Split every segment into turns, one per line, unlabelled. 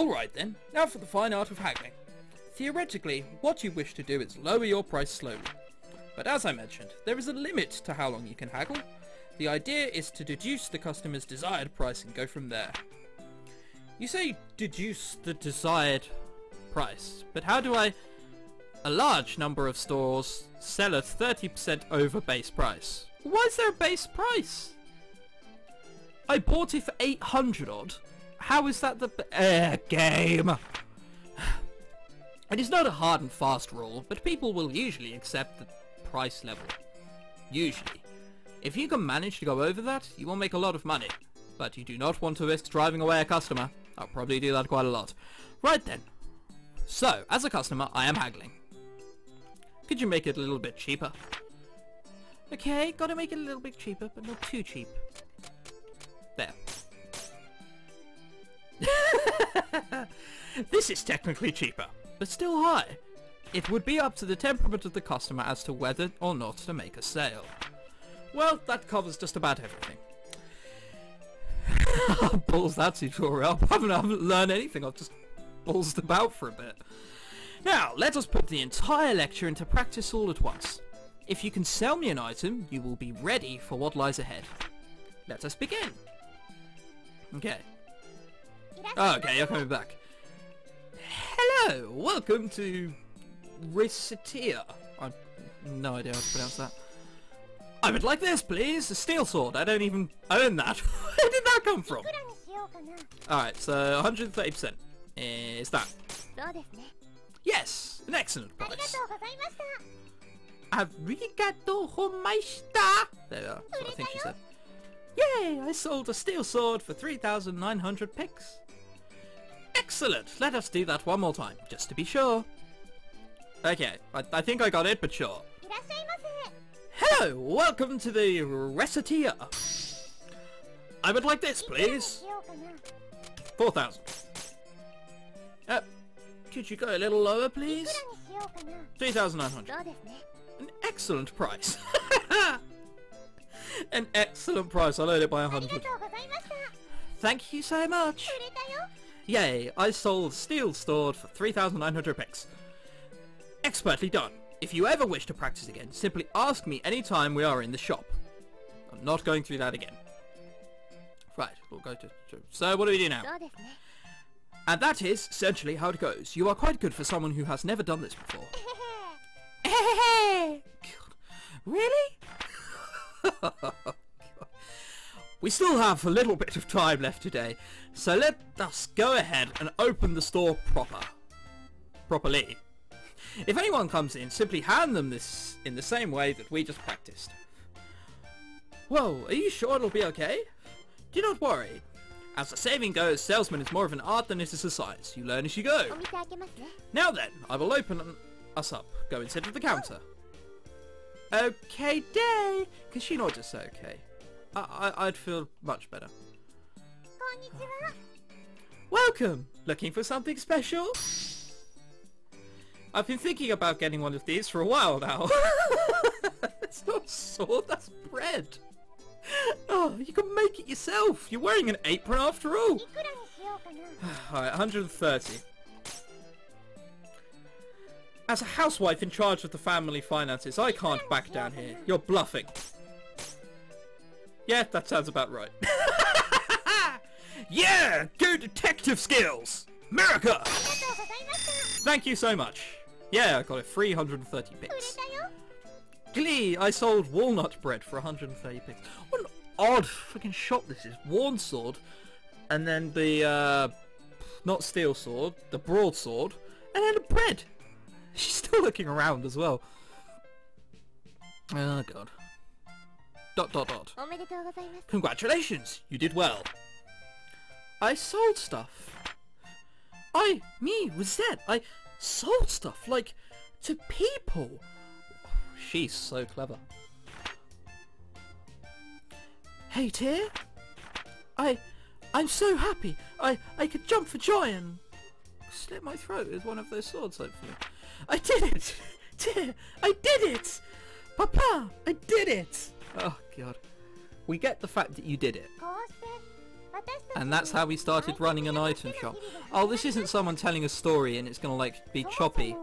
Alright then, now for the fine art of haggling. Theoretically, what you wish to do is lower your price slowly. But as I mentioned, there is a limit to how long you can haggle. The idea is to deduce the customer's desired price and go from there. You say deduce the desired price, but how do I... A large number of stores sell at 30% over base price. Why is there a base price? I bought it for 800 odd. How is that the game? It is not a hard and fast rule, but people will usually accept the price level. Usually. If you can manage to go over that, you will make a lot of money. But you do not want to risk driving away a customer. I'll probably do that quite a lot. Right then. So, as a customer, I am haggling. Could you make it a little bit cheaper? Okay, gotta make it a little bit cheaper, but not too cheap. There. This is technically cheaper, but still high. It would be up to the temperament of the customer as to whether or not to make a sale. Well, that covers just about everything. Balls that tutorial. I haven't learned anything, I've just ballsed about for a bit. Now, let us put the entire lecture into practice all at once. If you can sell me an item, you will be ready for what lies ahead. Let us begin. Okay. Okay, you're coming back. Hello, welcome to Recettear. I've no idea how to pronounce that. I would like this, please. A steel sword. I don't even own that. Where did that come from? Alright, so 130% is that. Yes, an excellent price. Arigato gomaita. There we are, that's what I think she said. Yay, I sold a steel sword for 3,900 pix. Excellent, let us do that one more time, just to be sure. Okay, I think I got it, but sure. Hello, welcome to the Recettear. I would like this, please. 4,000. Could you go a little lower, please? 3,900. An excellent price. An excellent price. I'll own it by 100. Thank you so much. Yay, I sold steel sword for 3,900 pix. Expertly done. If you ever wish to practice again, simply ask me anytime we are in the shop. I'm not going through that again. Right, we'll go to... So what do we do now? And that is essentially how it goes. You are quite good for someone who has never done this before. God. Really? We still have a little bit of time left today, so let us go ahead and open the store properly. If anyone comes in, simply hand them this in the same way that we just practiced. Whoa, are you sure it'll be okay? Do not worry. As the saying goes, salesman is more of an art than it is a science. You learn as you go. Now then, I will open us up. Go and sit at the counter. Okay day. Can she not just say okay? I'd feel much better. Welcome! Looking for something special? I've been thinking about getting one of these for a while now. It's not a sword, that's bread. Oh, you can make it yourself. You're wearing an apron after all. Alright, 130. As a housewife in charge of the family finances, I can't back down here. You're bluffing. Yeah, that sounds about right. Yeah! Go detective skills! America! Thank you so much. Yeah, I got it. 330 pix. Glee! I sold walnut bread for 130 pix. What an odd freaking shop this is. Worn sword, and then the, not steel sword, the broadsword, and then the bread. She's still looking around as well. Oh god. ... Congratulations! You did well. I sold stuff. Recette, I sold stuff, like, to people. She's so clever. Hey, Tear. I'm so happy. I could jump for joy and slit my throat with one of those swords, hopefully. I did it! Tear, I did it! Papa, I did it! Oh, God. We get the fact that you did it. And that's how we started running an item shop. Oh, this isn't someone telling a story and it's gonna like be choppy.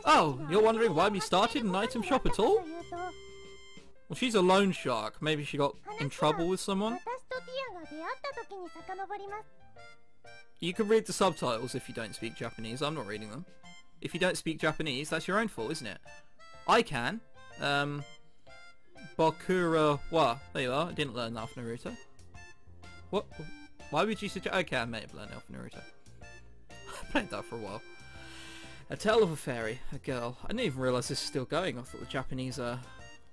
Oh, you're wondering why we started an item shop at all? Well, she's a loan shark. Maybe she got in trouble with someone? You can read the subtitles if you don't speak Japanese. I'm not reading them. If you don't speak Japanese, that's your own fault, isn't it? I can. Bakura wa. There you are. I didn't learn that off Naruto. What? Why would you suggest... Okay, I may have learned it off Naruto. I played that for a while. A Tale of a Fairy. A girl. I didn't even realise this is still going. I thought the Japanese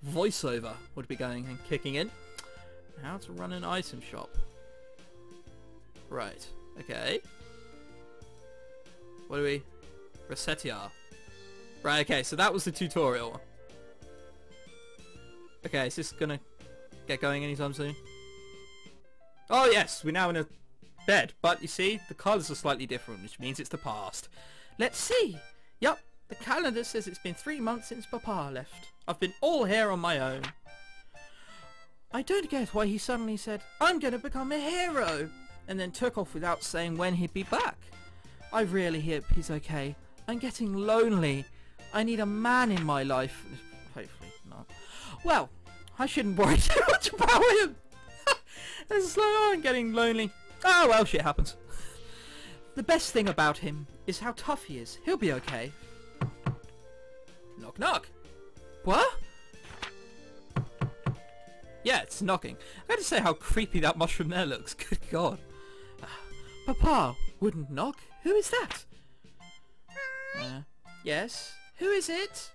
voiceover would be going and kicking in. How to run an item shop. Right. Okay. What do we... Recettear. Right, okay, so that was the tutorial. Okay, is this gonna get going anytime soon? Oh yes, we're now in a bed, but you see, the colours are slightly different, which means it's the past. Let's see. Yup, the calendar says it's been 3 months since Papa left. I've been all here on my own. I don't get why he suddenly said, I'm gonna become a hero, and then took off without saying when he'd be back. I really hope he's okay. I'm getting lonely. I need a man in my life. Hopefully not. Well, I shouldn't worry too much about him. It's like, oh, I'm getting lonely. Oh well, shit happens. The best thing about him is how tough he is. He'll be okay. Knock knock. What? Yeah, it's knocking. I gotta say how creepy that mushroom there looks. Good God. Papa wouldn't knock. Who is that? Yes. Who is it?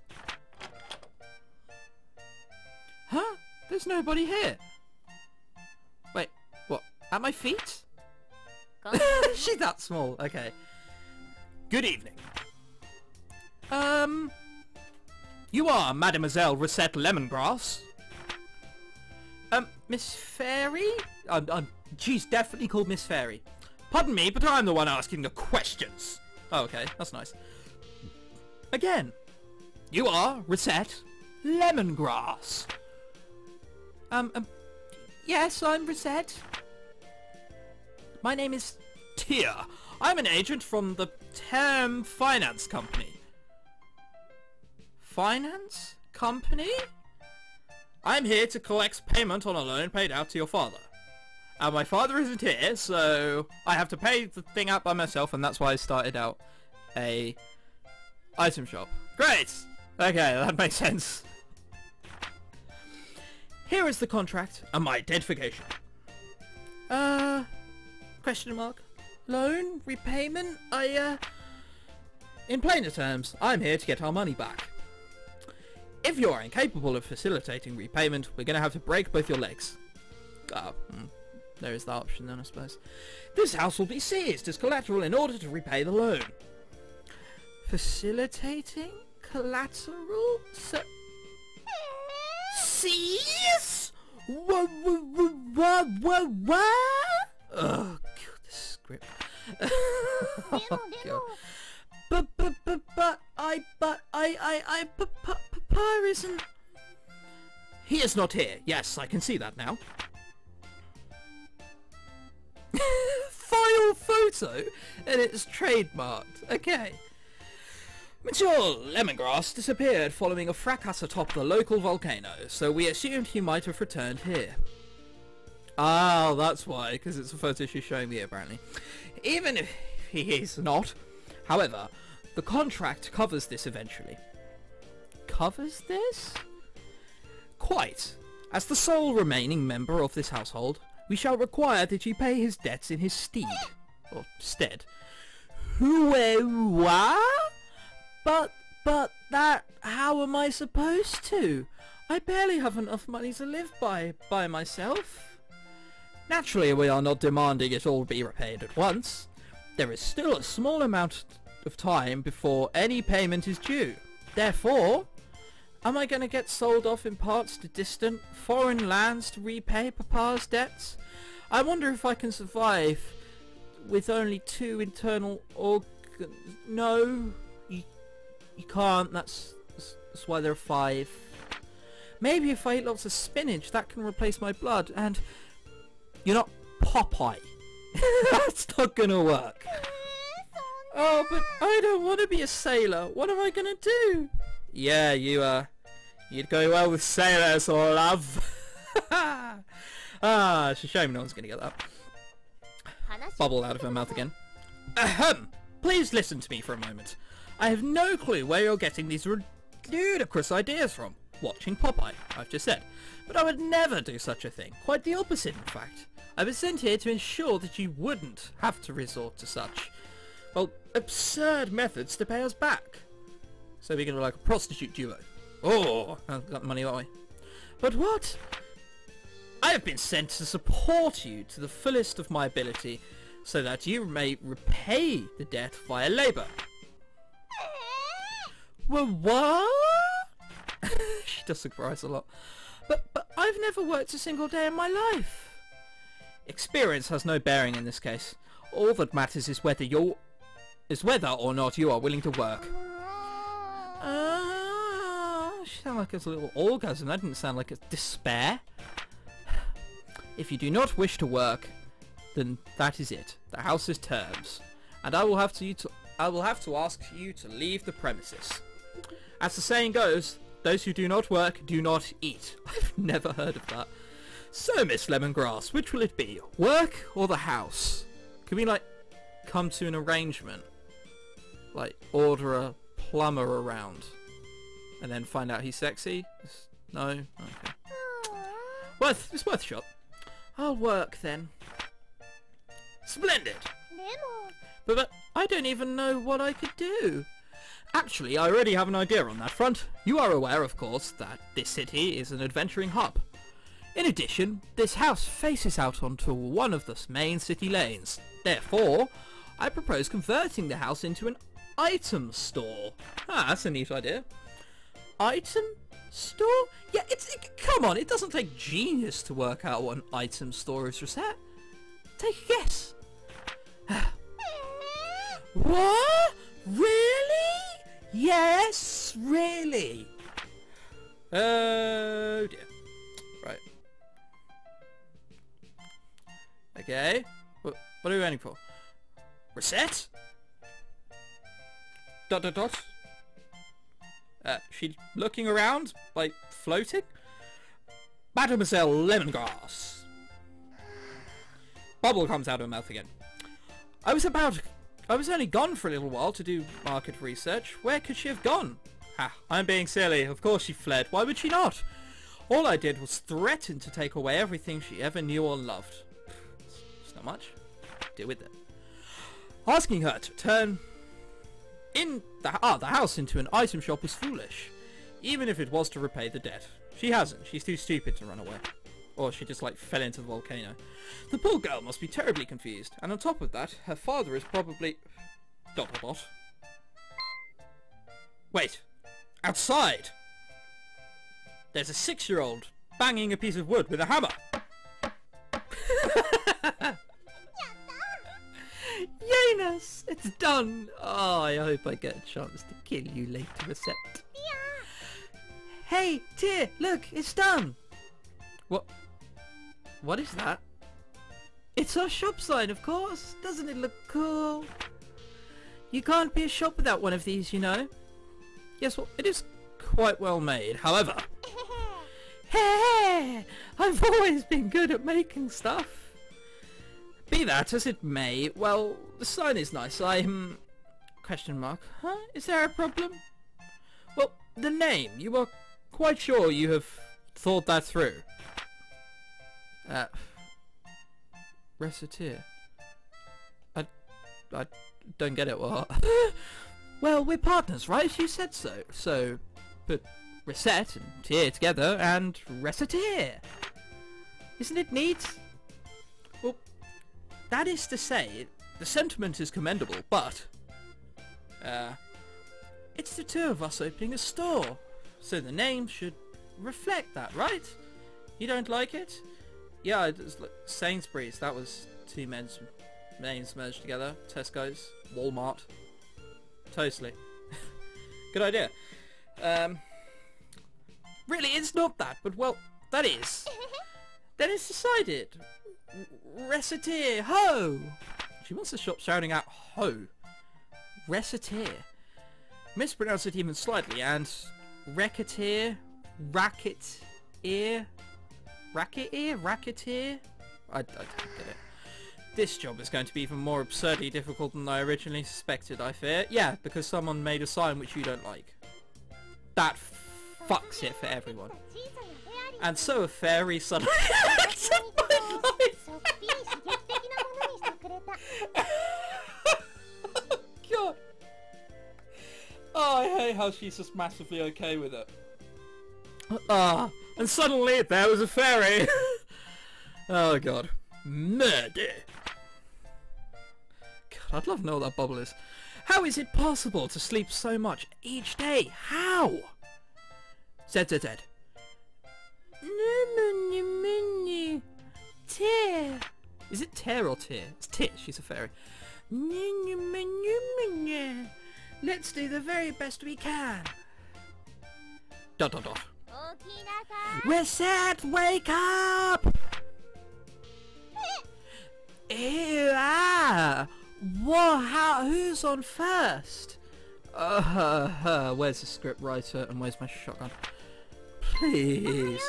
Huh? There's nobody here. Wait, what? At my feet? She's that small. Okay. Good evening. You are Mademoiselle Recette Lemongrass? Miss Fairy? She's definitely called Miss Fairy. Pardon me, but I'm the one asking the questions. Oh, okay. That's nice. Again. You are Recette Lemongrass. Yes, I'm Recette. My name is Tear. I'm an agent from the Tenarium Finance Company. Finance Company? I'm here to collect payment on a loan paid out to your father. And my father isn't here, so I have to pay the thing out by myself, and that's why I started out a item shop. Great! Okay, that makes sense. Here is the contract and my identification. Question mark? Loan? Repayment? In plainer terms, I'm here to get our money back. If you are incapable of facilitating repayment, we're going to have to break both your legs. There is that option then, I suppose. This house will be seized as collateral in order to repay the loan. Facilitating collateral? Seize? What? Oh, God, this script. Oh, God. Papa isn't... He is not here. Yes, I can see that now. File photo? And it's trademarked. Okay. Mature Lemongrass disappeared following a fracas atop the local volcano, so we assumed he might have returned here. Oh, that's why, because it's a photo she's showing me apparently. Even if he is not, however, the contract covers this eventually. Covers this? Quite. As the sole remaining member of this household, we shall require that you pay his debts in his stead. Or stead. What? But that... How am I supposed to? I barely have enough money to live by myself. Naturally, we are not demanding it all be repaid at once. There is still a small amount of time before any payment is due. Therefore, am I going to get sold off in parts to distant foreign lands to repay Papa's debts? I wonder if I can survive with only 2 internal organs. No, you can't. That's why there are 5. Maybe if I eat lots of spinach, that can replace my blood. And you're Popeye. That's not gonna work. Oh, but I don't want to be a sailor. What am I gonna do? Yeah, you'd go well with sailors, love. It's a shame no one's gonna get that. Bubble out of her mouth again. Ahem! Please listen to me for a moment. I have no clue where you're getting these ludicrous ideas from. Watching Popeye, I've just said. But I would never do such a thing. Quite the opposite, in fact. I was sent here to ensure that you wouldn't have to resort to such, well, absurd methods to pay us back. So we're going to like a prostitute duo. Oh, I've got money that way. But what? I have been sent to support you to the fullest of my ability, so that you may repay the debt via labour. Well, what? She does surprise a lot. But I've never worked a single day in my life. Experience has no bearing in this case. All that matters is whether or not you are willing to work. She sounded like it was a little orgasm. That didn't sound like a despair. If you do not wish to work, then that is it. The house is terms, and I will have to ask you to leave the premises. As the saying goes, those who do not work do not eat. I've never heard of that. So, Miss Lemongrass, which will it be? Work or the house? Can we, like, come to an arrangement? Like, order a plumber around and then find out he's sexy? No? Okay. It's worth a shot. I'll work then. Splendid! But I don't even know what I could do. Actually, I already have an idea on that front. You are aware, of course, that this city is an adventuring hub. In addition, this house faces out onto one of the main city lanes. Therefore, I propose converting the house into an item store. That's a neat idea. Item store? Yeah, come on, it doesn't take genius to work out what an item store is, Recette. Take a guess. What? Really? Yes, really. Oh dear. Right. Okay. What are we waiting for? Recette? ... She's looking around, like floating? Mademoiselle Lemongrass. Bubble comes out of her mouth again. I was only gone for a little while to do market research. Where could she have gone? I'm being silly. Of course she fled. Why would she not? All I did was threaten to take away everything she ever knew or loved. It's not much. Deal with it. Asking her to turn the house into an item shop was foolish. Even if it was to repay the debt. She hasn't. She's too stupid to run away. Or she just like fell into the volcano. The poor girl must be terribly confused. And on top of that, her father is probably... ... Wait. Outside! There's a 6-year-old banging a piece of wood with a hammer. Yanus! It's done! Oh, I hope I get a chance to kill you later, Recette. Hey, Tear, look, it's done! What is that? It's our shop sign, of course. Doesn't it look cool? You can't be a shop without one of these, you know. Yes, well, it is quite well made. However... Hey! I've always been good at making stuff. Be that as it may, well, the sign is nice. Question mark. Huh? Is there a problem? Well, the name. You are quite sure you have thought that through? Recettear. I don't get it. What? Well, we're partners, right? You said so. So, put Recette and Tear together and Recettear. Isn't it neat? Well, that is to say, the sentiment is commendable, but... it's the two of us opening a store. So the name should reflect that, right? You don't like it? Yeah, it's like Sainsbury's. That was two names merged together. Tesco's, Walmart. Totally. Good idea. Really, it's not that, but well, that is. Then it's decided. Recettear, ho! She wants to stop shouting out ho. Recettear. Mispronounce it even slightly, and Recettear, Recettear, Recettear? I don't get it. This job is going to be even more absurdly difficult than I originally suspected, I fear. Yeah, because someone made a sign which you don't like. That fucks it for everyone. And so a fairy suddenly entered my life. God. Oh, I hate how she's just massively okay with it. And suddenly there was a fairy. Oh god. Murder. God, I'd love to know what that bubble is. How is it possible to sleep so much each day? How? Zed. Tear. Is it tear or tear? It's tear. She's a fairy. Let's do the very best we can. ... Reset, wake up! Ew, Whoa, who's on first? Where's the script writer and where's my shotgun? Please.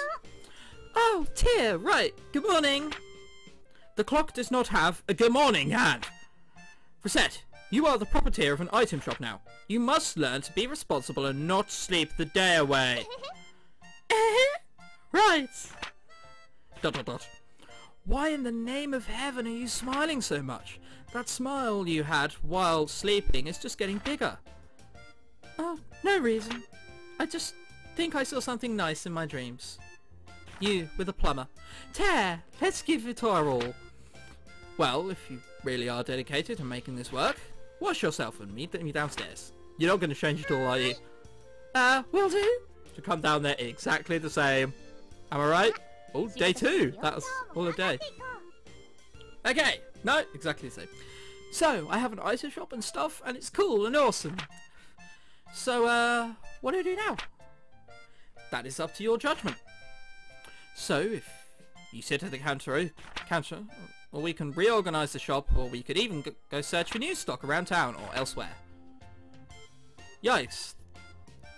Oh, Tear, right. Good morning. The clock does not have a good morning hand. Recette, you are the proprietor of an item shop now. You must learn to be responsible and not sleep the day away. Right. ... Why in the name of heaven are you smiling so much? That smile you had while sleeping is just getting bigger. Oh, no reason. I just think I saw something nice in my dreams. You with a plumber. Tear, let's give it our all. Well, if you really are dedicated to making this work, wash yourself and meet me downstairs. You're not going to change it all, are you? Will do. To come down there exactly the same. Am I right? Oh, day 2. That's all a day. Okay. No, exactly the same. So, I have an item shop and stuff, and it's cool and awesome. So, what do I do now? That is up to your judgment. So, if you sit at the counter, or we can reorganize the shop, or we could even go search for new stock around town or elsewhere. Yikes.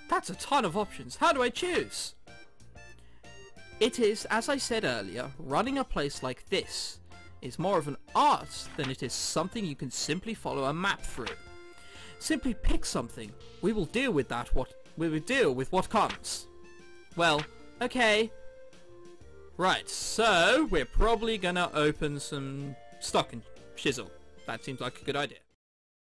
That's a ton of options. How do I choose? It is, as I said earlier, running a place like this is more of an art than it is something you can simply follow a map through. Simply pick something. We will deal with what comes. Well, okay. Right, so we're probably gonna open some stock and shizzle. That seems like a good idea.